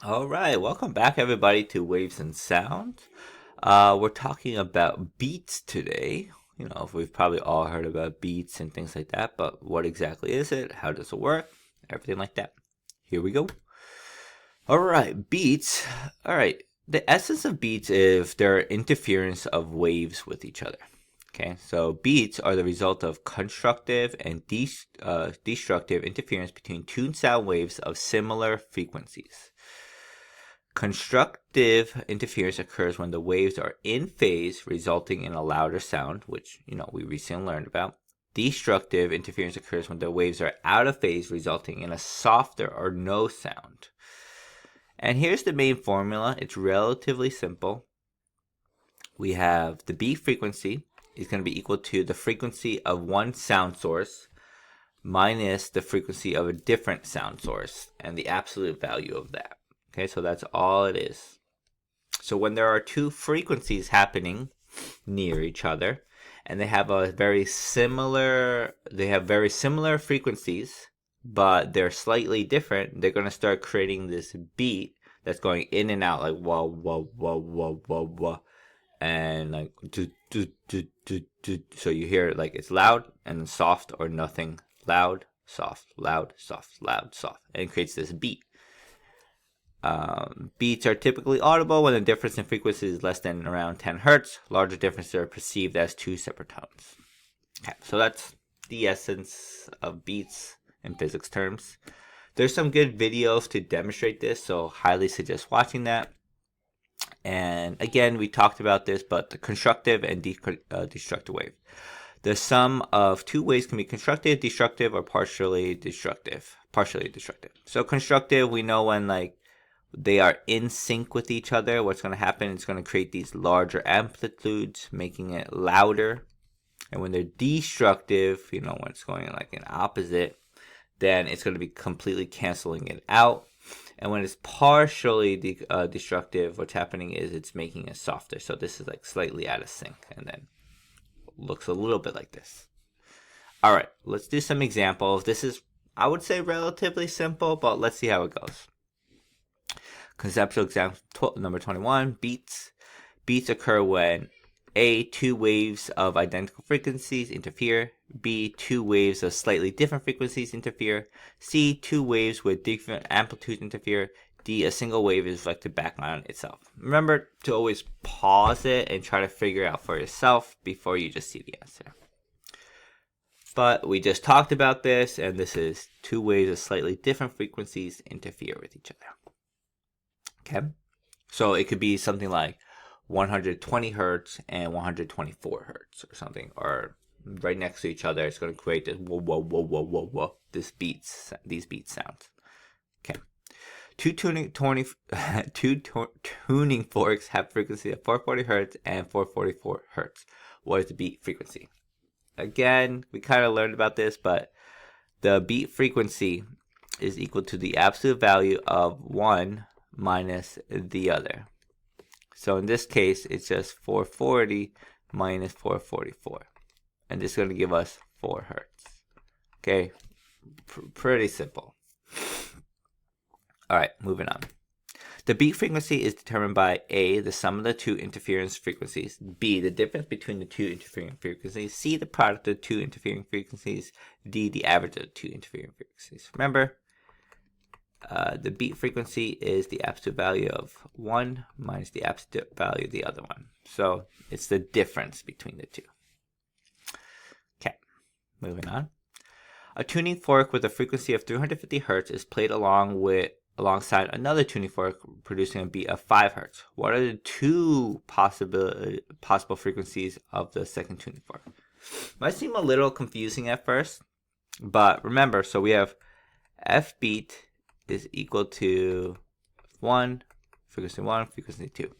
All right, welcome back everybody to Waves and Sound. We're talking about beats today. We've probably all heard about beats and things like that, but what exactly is it? How does it work? Everything like that. Here we go. All right, beats. All right, the essence of beats is their interference of waves with each other. Okay, so beats are the result of constructive and destructive interference between two sound waves of similar frequencies. Constructive interference occurs when the waves are in phase, resulting in a louder sound, which we recently learned about. Destructive interference occurs when the waves are out of phase, resulting in a softer or no sound. And here's the main formula. It's relatively simple. We have the beat frequency is going to be equal to the frequency of one sound source minus the frequency of a different sound source and the absolute value of that. Okay, so that's all it is. So when there are two frequencies happening near each other and they have very similar frequencies, but they're slightly different, they're going to start creating this beat that's going in and out like wah wah wah wah wah wah, and like do do do do do. So you hear it like it's loud and soft or nothing. Loud, soft, loud, soft, loud, soft, and it creates this beat. Beats are typically audible when the difference in frequency is less than around 10 hertz. Larger differences are perceived as two separate tones. Okay, so that's the essence of beats in physics terms. There's some good videos to demonstrate this, so highly suggest watching that. And again, we talked about this, but the constructive and destructive wave. The sum of two waves can be constructive, destructive, or partially destructive. So constructive, we know when they are in sync with each other, what's going to happen is going to create these larger amplitudes, making it louder. And when they're destructive, when it's going like an opposite, then it's going to be completely canceling it out. And when it's partially destructive, what's happening is it's making it softer. So this is like slightly out of sync and then looks a little bit like this. All right, let's do some examples. This is, I would say, relatively simple, but let's see how it goes. Conceptual example number 21, beats. Beats occur when A, two waves of identical frequencies interfere. B, two waves of slightly different frequencies interfere. C, two waves with different amplitudes interfere. D, a single wave is reflected back on itself. Remember to always pause it and try to figure it out for yourself before you just see the answer. But we just talked about this, and this is two waves of slightly different frequencies interfere with each other. Okay, so it could be something like 120 hertz and 124 hertz or something, or right next to each other. It's going to create this whoa whoa whoa whoa whoa whoa. These beat sounds. Okay, two tuning forks have frequency of 440 hertz and 444 hertz. What is the beat frequency? Again, we kind of learned about this, but the beat frequency is equal to the absolute value of one minus the other. So in this case, it's just 440 minus 444. And this is going to give us 4 hertz. Okay, pretty simple. All right, moving on. The beat frequency is determined by A, the sum of the two interference frequencies, B, the difference between the two interfering frequencies, C, the product of the two interfering frequencies, D, the average of the two interfering frequencies. Remember, the beat frequency is the absolute value of one minus the absolute value of the other one. So it's the difference between the two. Okay, moving on. A tuning fork with a frequency of 350 hertz is played alongside another tuning fork producing a beat of 5 hertz. What are the two possible frequencies of the second tuning fork? Might seem a little confusing at first, but remember, so we have F beat is equal to 1, frequency 2.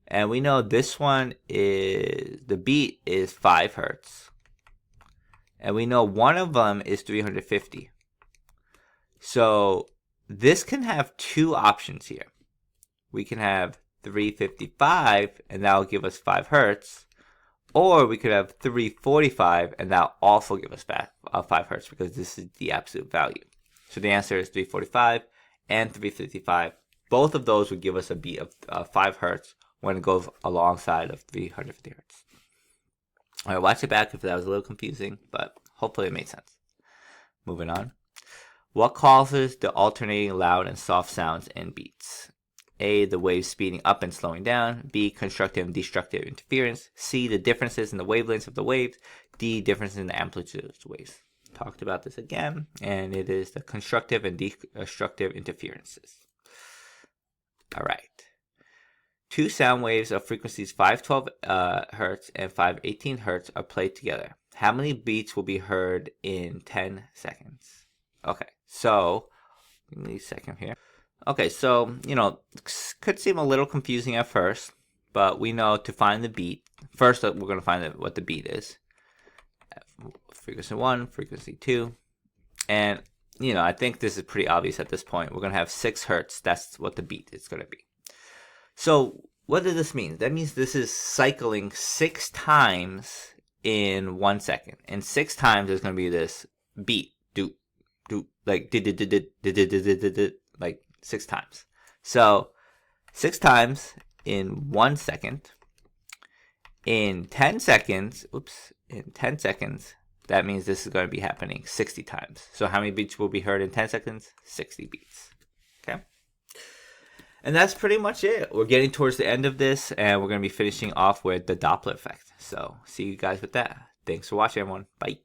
And we know this one is, the beat is 5 hertz. And we know one of them is 350. So this can have two options here. We can have 355 and that will give us 5 hertz. Or we could have 345 and that'll also give us 5 hertz because this is the absolute value. So the answer is 345 and 355 both of those would give us a beat of 5 hertz when it goes alongside of 350 hertz. All right, watch it back if that was a little confusing, but hopefully it made sense. Moving on. What causes the alternating loud and soft sounds in beats? A, the waves speeding up and slowing down. B, constructive and destructive interference. C, the differences in the wavelengths of the waves. D, differences in the amplitude of the waves. Talked about this again, and it is the constructive and destructive interferences. All right. 2 sound waves of frequencies 512 hertz and 518 hertz are played together. How many beats will be heard in 10 seconds? Okay, so give me a second here. Okay, so, could seem a little confusing at first, but we know to find the beat, first we're going to find what the beat is. Frequency 1, frequency 2, and, I think this is pretty obvious at this point. We're going to have 6 hertz. That's what the beat is going to be. So what does this mean? That means this is cycling 6 times in 1 second. And 6 times is going to be this beat. Do, like, like 6 times. So 6 times in 1 second. In 10 seconds, that means this is going to be happening 60 times. So how many beats will be heard in 10 seconds? 60 beats. Okay? And that's pretty much it. We're getting towards the end of this, and we're going to be finishing off with the Doppler effect. So see you guys with that. Thanks for watching, everyone. Bye.